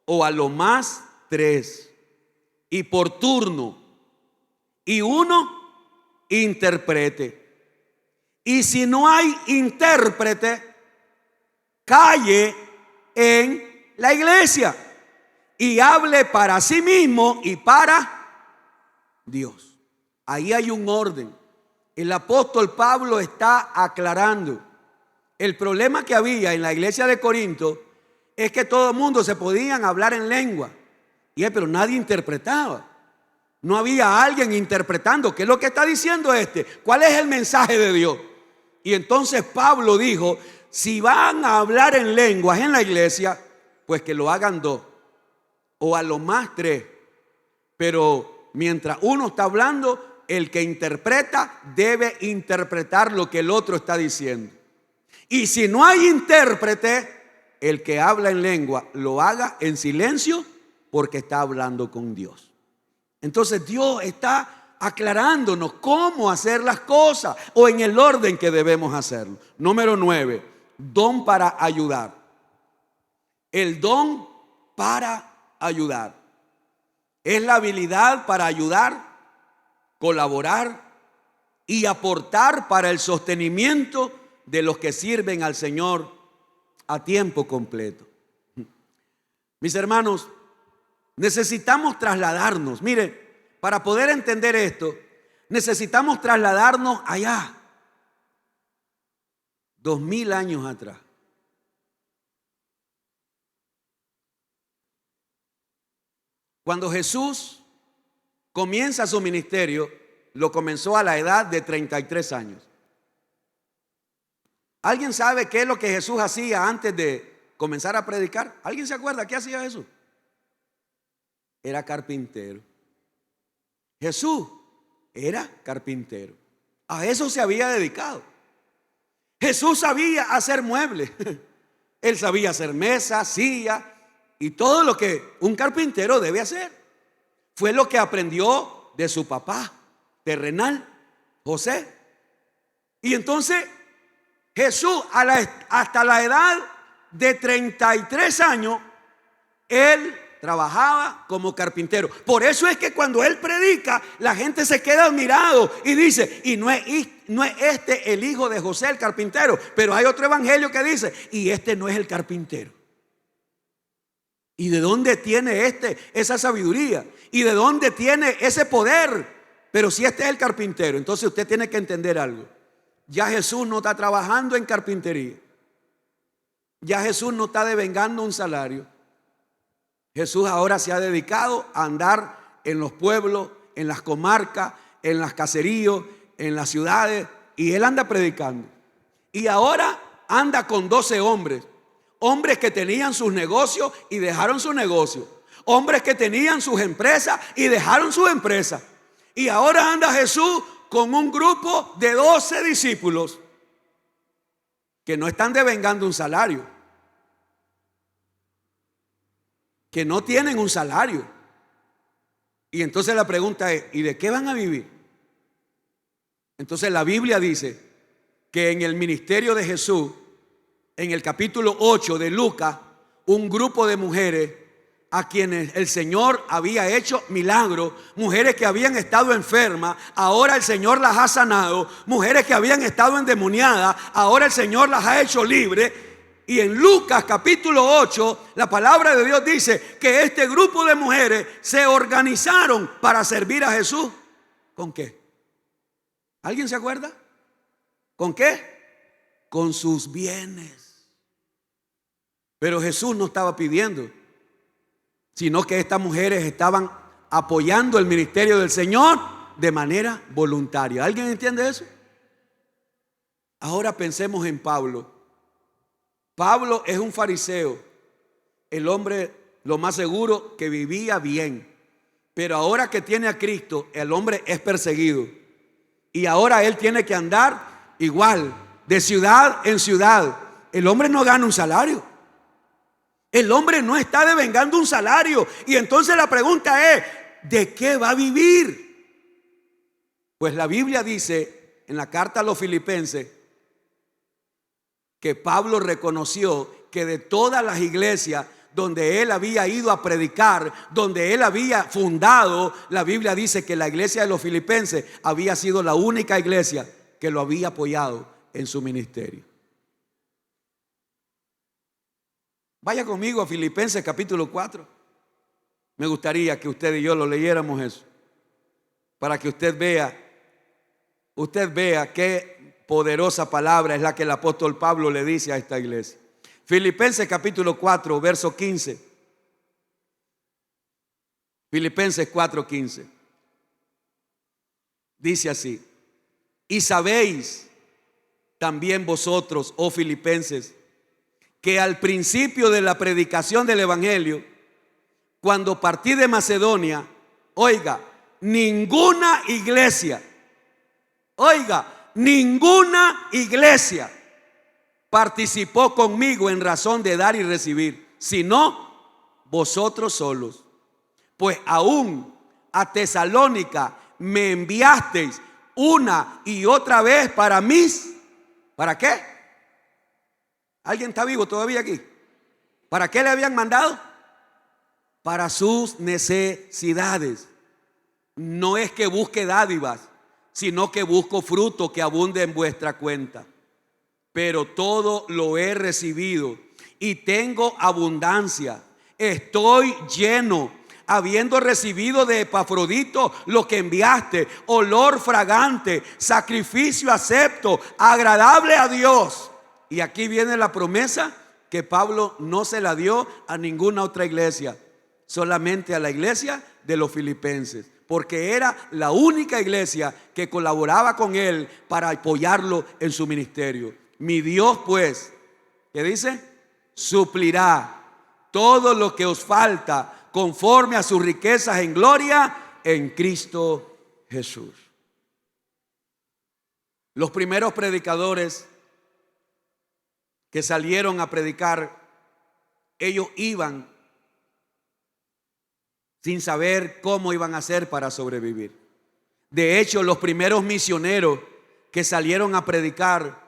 o a lo más tres, y por turno, y uno interprete. Y si no hay intérprete, calle en la iglesia y hable para sí mismo y para Dios. Ahí hay un orden. El apóstol Pablo está aclarando. El problema que había en la iglesia de Corinto es que todo el mundo se podían hablar en lengua, pero nadie interpretaba. No había alguien interpretando qué es lo que está diciendo este, cuál es el mensaje de Dios. Y entonces Pablo dijo: si van a hablar en lenguas en la iglesia, pues que lo hagan dos o a lo más tres. Pero mientras uno está hablando, el que interpreta debe interpretar lo que el otro está diciendo. Y si no hay intérprete, el que habla en lengua lo haga en silencio, porque está hablando con Dios. Entonces Dios está aclarándonos cómo hacer las cosas o en el orden que debemos hacerlo. Número 9, don para ayudar. El don para ayudar es la habilidad para ayudar, colaborar y aportar para el sostenimiento de los que sirven al Señor a tiempo completo. Mis hermanos, necesitamos trasladarnos. Mire, para poder entender esto, necesitamos trasladarnos allá, 2000 años atrás. Cuando Jesús comienza su ministerio, lo comenzó a la edad de 33 años. ¿Alguien sabe qué es lo que Jesús hacía antes de comenzar a predicar? ¿Alguien se acuerda qué hacía Jesús? Era carpintero. Jesús era carpintero. A eso se había dedicado. Jesús sabía hacer muebles. Él sabía hacer mesas, sillas y todo lo que un carpintero debe hacer. Fue lo que aprendió de su papá terrenal, José. Y entonces Jesús hasta la edad de 33 años, él trabajaba como carpintero. Por eso es que cuando él predica, la gente se queda admirado y dice: y no es este el hijo de José el carpintero. Pero hay otro evangelio que dice: y este no es el carpintero. ¿Y de dónde tiene esa sabiduría? ¿Y de dónde tiene ese poder? Pero si este es el carpintero, entonces usted tiene que entender algo. Ya Jesús no está trabajando en carpintería. Ya Jesús no está devengando un salario. Jesús ahora se ha dedicado a andar en los pueblos, en las comarcas, en los caseríos, en las ciudades, y él anda predicando. Y ahora anda con 12 hombres. Hombres que tenían sus negocios y dejaron sus negocios. Hombres que tenían sus empresas y dejaron sus empresas. Y ahora anda Jesús con un grupo de 12 discípulos que no están devengando un salario, que no tienen un salario. Y entonces la pregunta es: ¿y de qué van a vivir? Entonces la Biblia dice que en el ministerio de Jesús, en el capítulo 8 de Lucas, un grupo de mujeres a quienes el Señor había hecho milagros, mujeres que habían estado enfermas, ahora el Señor las ha sanado, mujeres que habían estado endemoniadas, ahora el Señor las ha hecho libres. Y en Lucas capítulo 8, la palabra de Dios dice que este grupo de mujeres se organizaron para servir a Jesús. ¿Con qué? ¿Alguien se acuerda? ¿Con qué? Con sus bienes. Pero Jesús no estaba pidiendo, sino que estas mujeres estaban apoyando el ministerio del Señor de manera voluntaria. ¿Alguien entiende eso? Ahora pensemos en Pablo. Pablo es un fariseo, el hombre lo más seguro que vivía bien. Pero ahora que tiene a Cristo, el hombre es perseguido. Y ahora él tiene que andar igual, de ciudad en ciudad. El hombre no gana un salario. El hombre no está devengando un salario. Y entonces la pregunta es, ¿de qué va a vivir? Pues la Biblia dice en la carta a los Filipenses que Pablo reconoció que de todas las iglesias donde él había ido a predicar, donde él había fundado, la Biblia dice que la iglesia de los Filipenses había sido la única iglesia que lo había apoyado en su ministerio. Vaya conmigo a Filipenses capítulo 4. Me gustaría que usted y yo lo leyéramos eso, para que usted vea qué poderosa palabra es la que el apóstol Pablo le dice a esta iglesia. Filipenses capítulo 4, verso 15. Filipenses 4:15. Dice así: y sabéis también vosotros, oh filipenses, que al principio de la predicación del evangelio, cuando partí de Macedonia, oiga, ninguna iglesia participó conmigo en razón de dar y recibir, sino vosotros solos. Pues aún a Tesalónica me enviasteis una y otra vez para mis, ¿para qué? ¿Alguien está vivo todavía aquí? ¿Para qué le habían mandado? Para sus necesidades. No es que busque dádivas, sino que busco fruto que abunde en vuestra cuenta. Pero todo lo he recibido y tengo abundancia. Estoy lleno, habiendo recibido de Epafrodito lo que enviaste, olor fragante, sacrificio acepto, agradable a Dios. Y aquí viene la promesa que Pablo no se la dio a ninguna otra iglesia, solamente a la iglesia de los filipenses, porque era la única iglesia que colaboraba con él para apoyarlo en su ministerio. Mi Dios, pues, ¿qué dice? Suplirá todo lo que os falta conforme a sus riquezas en gloria en Cristo Jesús. Los primeros predicadores que salieron a predicar, ellos iban sin saber cómo iban a hacer para sobrevivir. De hecho, los primeros misioneros que salieron a predicar,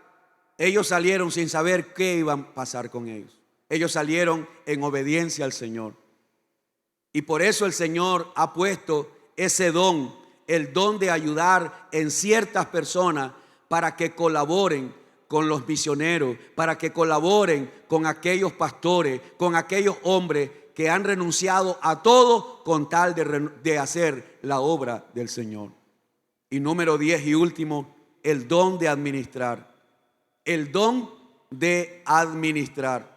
ellos salieron sin saber qué iban a pasar con ellos. Ellos salieron en obediencia al Señor. Y por eso el Señor ha puesto ese don, el don de ayudar en ciertas personas para que colaboren con los misioneros, para que colaboren con aquellos pastores, con aquellos hombres que han renunciado a todo con tal de hacer la obra del Señor. Y número 10 y último, el don de administrar. El don de administrar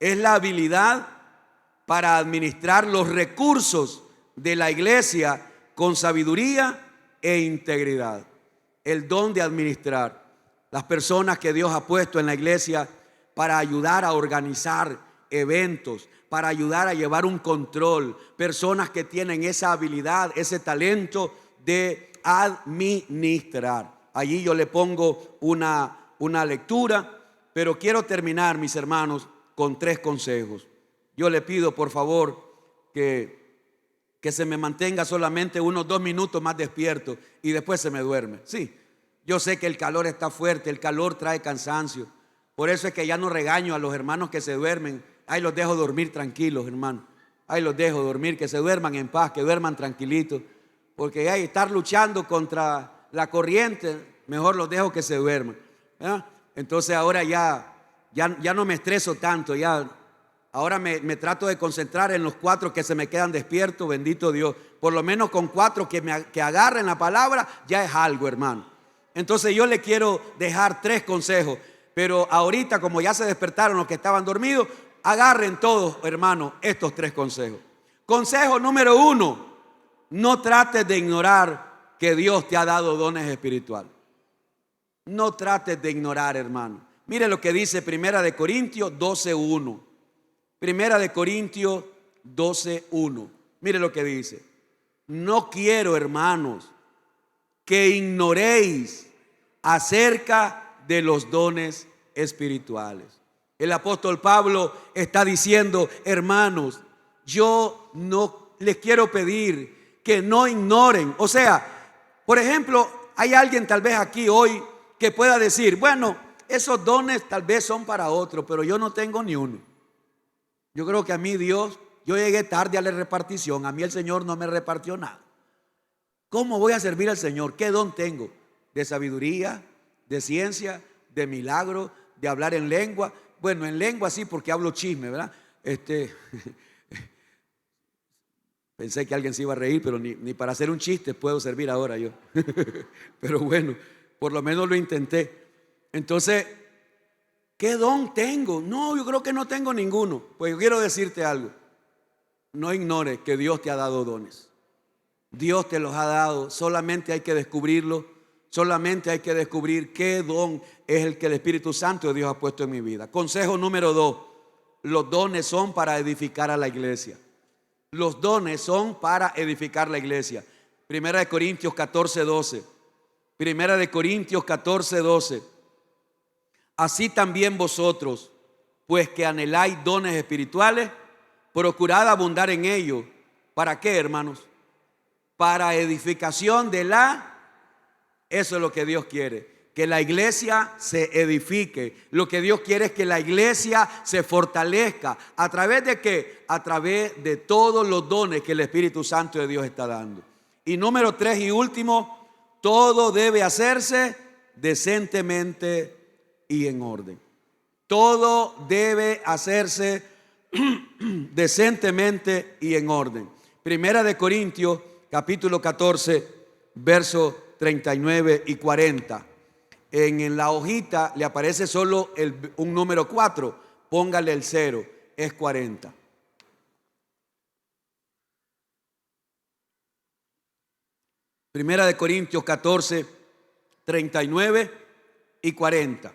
es la habilidad para administrar los recursos de la iglesia con sabiduría e integridad. El don de administrar. Las personas que Dios ha puesto en la iglesia para ayudar a organizar eventos, para ayudar a llevar un control. Personas que tienen esa habilidad, ese talento de administrar. Allí yo le pongo una lectura, pero quiero terminar, mis hermanos, con 3 consejos. Yo le pido, por favor, que se me mantenga solamente unos 2 minutos más despierto y después se me duerme. Sí, yo sé que el calor está fuerte, el calor trae cansancio. Por eso es que ya no regaño a los hermanos que se duermen. Ahí los dejo dormir tranquilos, hermano. Ahí los dejo dormir, que se duerman en paz, que duerman tranquilitos. Porque hay estar luchando contra la corriente, mejor los dejo que se duerman. ¿Ya? Entonces ahora ya no me estreso tanto. Ahora me trato de concentrar en los 4 que se me quedan despiertos, bendito Dios. Por lo menos con 4 que agarren la palabra, ya es algo, hermano. Entonces yo le quiero dejar 3 consejos. Pero ahorita, como ya se despertaron los que estaban dormidos, agarren todos, hermano, estos 3 consejos. Consejo número 1: no trates de ignorar que Dios te ha dado dones espirituales. No trates de ignorar, hermano. Mire lo que dice 1 Corintios 12:1. 1 Corintios 12:1. Mire lo que dice. No quiero, hermanos, que ignoréis acerca de los dones espirituales. El apóstol Pablo está diciendo, hermanos, yo no les quiero pedir que no ignoren. O sea, por ejemplo, hay alguien tal vez aquí hoy que pueda decir, bueno, esos dones tal vez son para otros, pero yo no tengo ni uno. Yo creo que a mí Dios, yo llegué tarde a la repartición, a mí el Señor no me repartió nada. ¿Cómo voy a servir al Señor? ¿Qué don tengo? De sabiduría, de ciencia, de milagro, de hablar en lengua. Bueno, en lengua sí, porque hablo chisme, ¿verdad? Pensé que alguien se iba a reír, pero ni para hacer un chiste puedo servir ahora yo. Pero bueno, por lo menos lo intenté. Entonces, ¿qué don tengo? No, yo creo que no tengo ninguno. Pues yo quiero decirte algo. No ignores que Dios te ha dado dones. Dios te los ha dado. Solamente hay que descubrirlo. Solamente hay que descubrir qué don es el que el Espíritu Santo de Dios ha puesto en mi vida. Consejo número 2. Los dones son para edificar a la iglesia. Los dones son para edificar la iglesia. Primera de Corintios 14:12. Primera de Corintios 14:12. Así también vosotros, pues que anheláis dones espirituales, procurad abundar en ellos. ¿Para qué, hermanos? Para edificación de la... Eso es lo que Dios quiere, que la iglesia se edifique. Lo que Dios quiere es que la iglesia se fortalezca. ¿A través de qué? A través de todos los dones que el Espíritu Santo de Dios está dando. Y número 3 y último, todo debe hacerse decentemente y en orden. Todo debe hacerse decentemente y en orden. Primera de Corintios, capítulo 14, versos 39 y 40. En la hojita le aparece solo un número 4. Póngale el 0, es 40. Primera de Corintios 14, 39 y 40.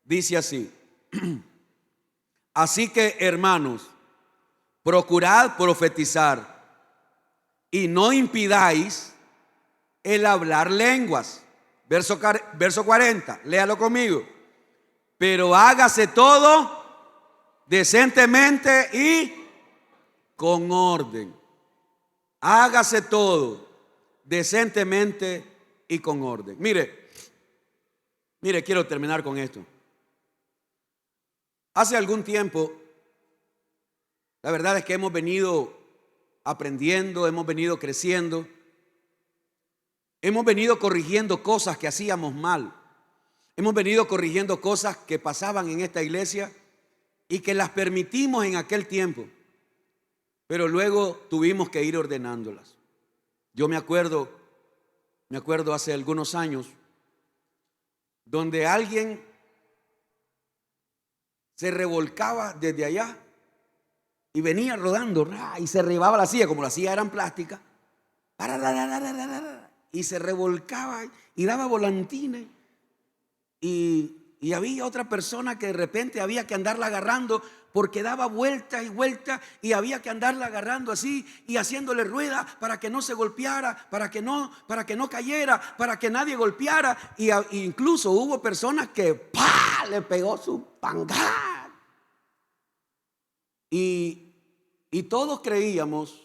Dice así. Así que, hermanos, procurad profetizar y no impidáis el hablar lenguas. Verso 40, léalo conmigo. Pero hágase todo decentemente y con orden. Hágase todo decentemente y con orden. Mire, quiero terminar con esto. Hace algún tiempo, la verdad es que hemos venido aprendiendo, hemos venido creciendo. Hemos venido corrigiendo cosas que hacíamos mal. Hemos venido corrigiendo cosas que pasaban en esta iglesia y que las permitimos en aquel tiempo. Pero luego tuvimos que ir ordenándolas. Yo me acuerdo hace algunos años, donde alguien se revolcaba desde allá y venía rodando y se derribaba la silla, como la silla eran plásticas. Y se revolcaba y daba volantines y había otra persona que de repente había que andarla agarrando porque daba vueltas y vueltas y había que andarla agarrando así y haciéndole ruedas para que no se golpeara, para que no cayera, para que nadie golpeara. Y incluso hubo personas que ¡pah!, le pegó su pangá. Y todos creíamos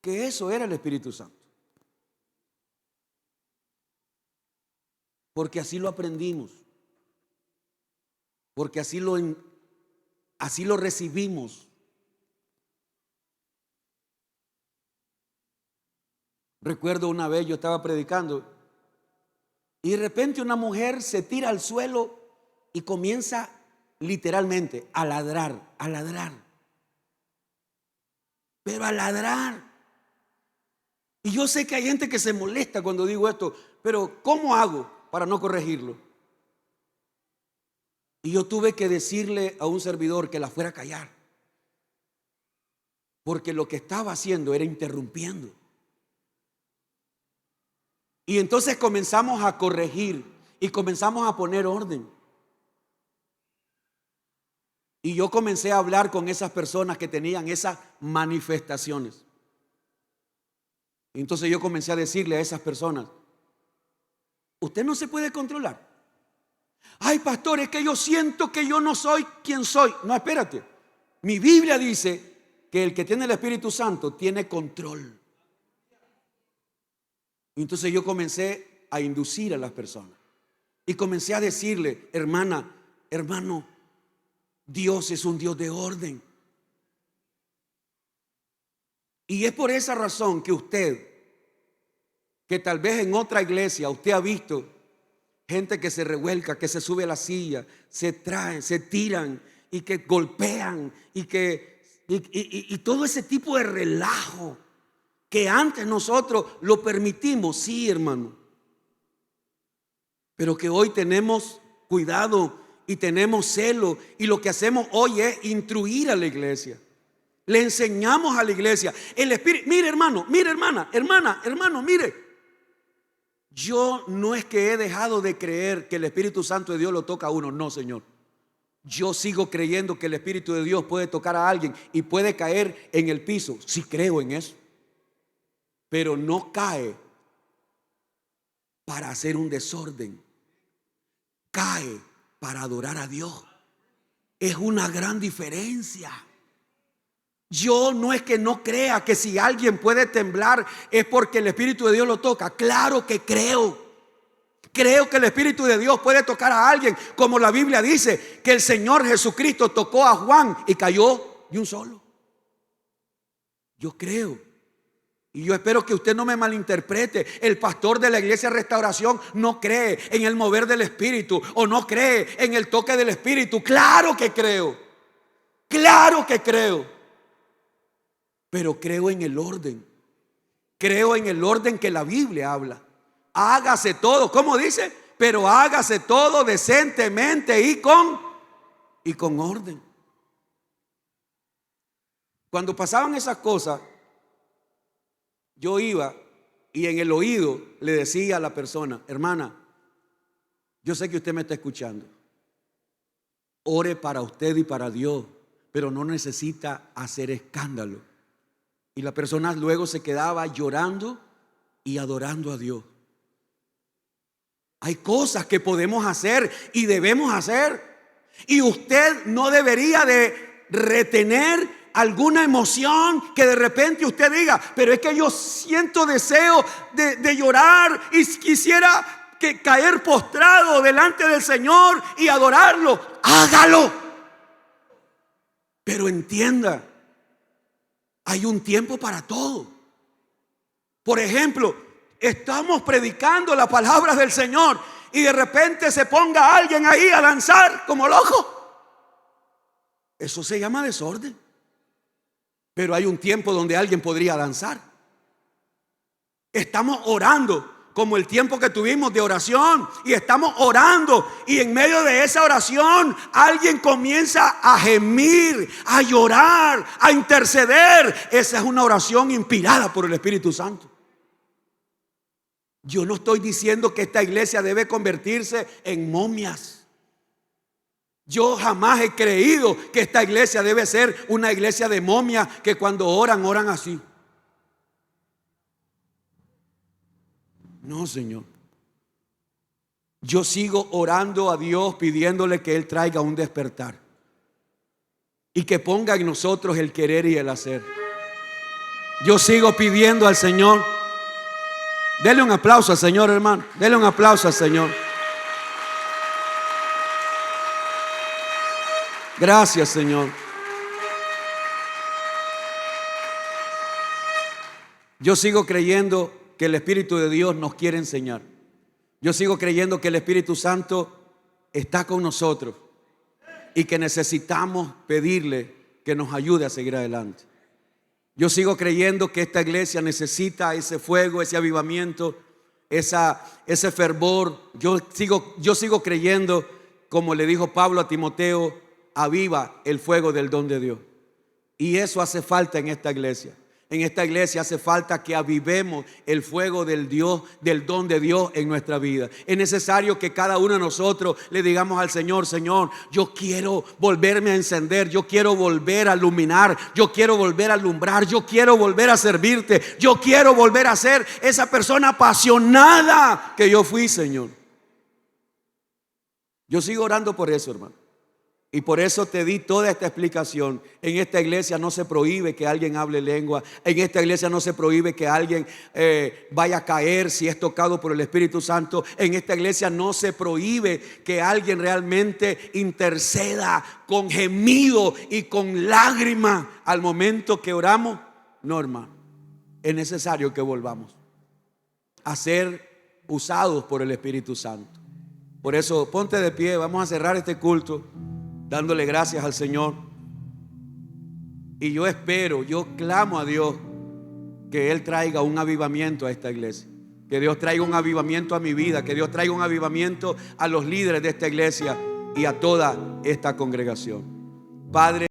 que eso era el Espíritu Santo. Porque así lo aprendimos. Porque así lo recibimos. Recuerdo una vez yo estaba predicando y de repente una mujer se tira al suelo y comienza literalmente a ladrar. Pero a ladrar. Y yo sé que hay gente que se molesta cuando digo esto, pero ¿cómo hago para no corregirlo? Y yo tuve que decirle a un servidor que la fuera a callar, porque lo que estaba haciendo era interrumpiendo. Y entonces comenzamos a corregir y comenzamos a poner orden. Y yo comencé a hablar con esas personas que tenían esas manifestaciones. Entonces yo comencé a decirle a esas personas: usted no se puede controlar. Ay, pastor, es que yo siento que yo no soy quien soy. No, espérate. Mi Biblia dice que el que tiene el Espíritu Santo tiene control. Entonces yo comencé a inducir a las personas y comencé a decirle: hermana, hermano, Dios es un Dios de orden. Y es por esa razón que usted, que tal vez en otra iglesia usted ha visto gente que se revuelca, que se sube a la silla, se traen, se tiran y que golpean y todo ese tipo de relajo que antes nosotros lo permitimos, sí, hermano, pero que hoy tenemos cuidado y tenemos celo, y lo que hacemos hoy es instruir a la iglesia. Le enseñamos a la iglesia el Espíritu. Mire, hermano, mire, hermana, hermano, mire. Yo no es que he dejado de creer que el Espíritu Santo de Dios lo toca a uno, no, Señor. Yo sigo creyendo que el Espíritu de Dios puede tocar a alguien y puede caer en el piso. Sí creo en eso. Pero no cae para hacer un desorden. Cae para adorar a Dios. Es una gran diferencia. Yo no es que no crea que si alguien puede temblar es porque el Espíritu de Dios lo toca. Claro que creo. Creo que el Espíritu de Dios puede tocar a alguien, como la Biblia dice que el Señor Jesucristo tocó a Juan y cayó de un solo. Yo creo. Y yo espero que usted no me malinterprete. El pastor de la iglesia Restauración no cree en el mover del Espíritu o no cree en el toque del Espíritu. Claro que creo. Claro que creo. Pero creo en el orden. Creo en el orden que la Biblia habla. Hágase todo, ¿cómo dice? Pero hágase todo decentemente y con orden. Cuando pasaban esas cosas, yo iba y en el oído le decía a la persona: hermana, yo sé que usted me está escuchando. Ore para usted y para Dios, pero no necesita hacer escándalo. Y la persona luego se quedaba llorando y adorando a Dios. Hay cosas que podemos hacer y debemos hacer. Y usted no debería de retener alguna emoción que de repente usted diga: pero es que yo siento deseo de llorar y quisiera caer postrado delante del Señor y adorarlo. Hágalo. Pero entienda, hay un tiempo para todo. Por ejemplo, estamos predicando las palabras del Señor y de repente se ponga alguien ahí a danzar como loco. Eso se llama desorden. Pero hay un tiempo donde alguien podría danzar. Estamos orando como el tiempo que tuvimos de oración, y estamos orando y en medio de esa oración alguien comienza a gemir, a llorar, a interceder. Esa es una oración inspirada por el Espíritu Santo. Yo no estoy diciendo que esta iglesia debe convertirse en momias. Yo jamás he creído que esta iglesia debe ser una iglesia de momias que cuando oran así. No, Señor. Yo sigo orando a Dios pidiéndole que Él traiga un despertar y que ponga en nosotros el querer y el hacer. Yo sigo pidiendo al Señor. Dele un aplauso al Señor, hermano. Dele un aplauso al Señor. Gracias, Señor. Yo sigo creyendo que el Espíritu de Dios nos quiere enseñar. Yo sigo creyendo que el Espíritu Santo está con nosotros y que necesitamos pedirle que nos ayude a seguir adelante. Yo sigo creyendo que esta iglesia necesita ese fuego, ese avivamiento, ese fervor. Yo sigo creyendo, como le dijo Pablo a Timoteo: aviva el fuego del don de Dios. Y eso hace falta en esta iglesia. En esta iglesia hace falta que avivemos el fuego del Dios, del don de Dios en nuestra vida. Es necesario que cada uno de nosotros le digamos al Señor: Señor, yo quiero volverme a encender, yo quiero volver a iluminar, yo quiero volver a alumbrar, yo quiero volver a servirte, yo quiero volver a ser esa persona apasionada que yo fui, Señor. Yo sigo orando por eso, hermano. Y por eso te di toda esta explicación. En esta iglesia no se prohíbe que alguien hable lengua. En esta iglesia no se prohíbe que alguien vaya a caer si es tocado por el Espíritu Santo. En esta iglesia no se prohíbe que alguien realmente interceda con gemido y con lágrima al momento que oramos. No, hermano. Es necesario que volvamos a ser usados por el Espíritu Santo. Por eso ponte de pie. Vamos a cerrar este culto dándole gracias al Señor. Y yo espero, yo clamo a Dios que Él traiga un avivamiento a esta iglesia. Que Dios traiga un avivamiento a mi vida. Que Dios traiga un avivamiento a los líderes de esta iglesia y a toda esta congregación. Padre.